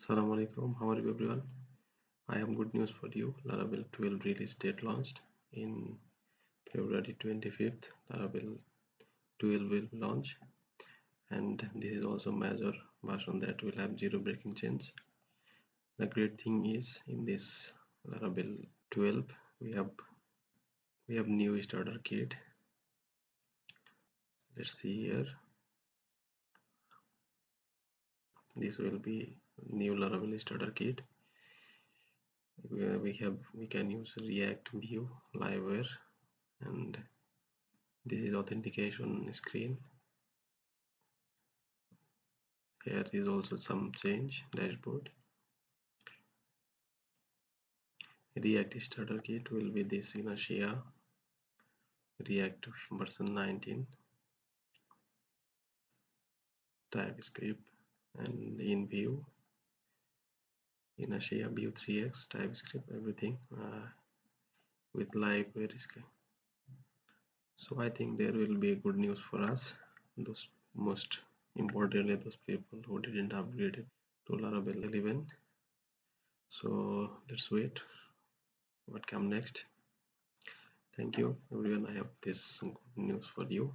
Assalamu alaikum. How are you everyone? I have good news for you. Laravel 12 release date launched in February 25th. Laravel 12 will launch, and this is also major version that will have zero breaking change. The great thing is in this Laravel 12 we have new starter kit. Let's see here. This will be new Laravel starter kit. We can use React, Vue, Liveware, and this is authentication screen. Here is also some change dashboard. React starter kit will be this Inertia React version 19 TypeScript, and in Vue Inertia Vue 3x TypeScript, everything with Liveware script. So I think there will be good news for us, those most importantly those people who didn't upgrade it to Laravel 11. So let's wait what come next. Thank you everyone. I have this good news for you.